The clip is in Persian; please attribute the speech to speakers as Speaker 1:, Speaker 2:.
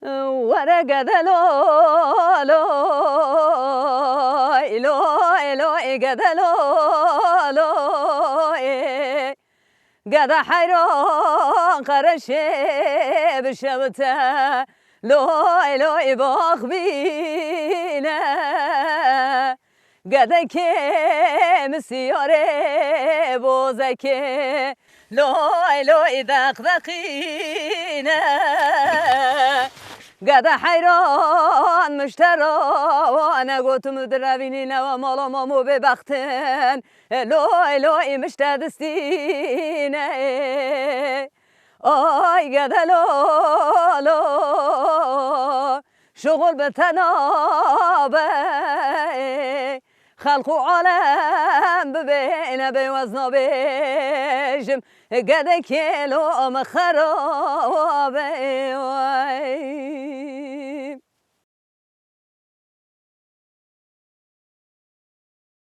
Speaker 1: ورقة دلولو إلو إلو قدلولو قد حيران خرشي بشبته لو إلو إباخ بينا قد كيم سياري بوزكي لو إلو إذاق ذقينا قد حيران مشترى وانا قلت مدربينين ومالا مامو ببختن لو مشتدستين آي قد لو شغل بتنابه خلق عالم ببین بوزنا بشم قد کلو مخرابه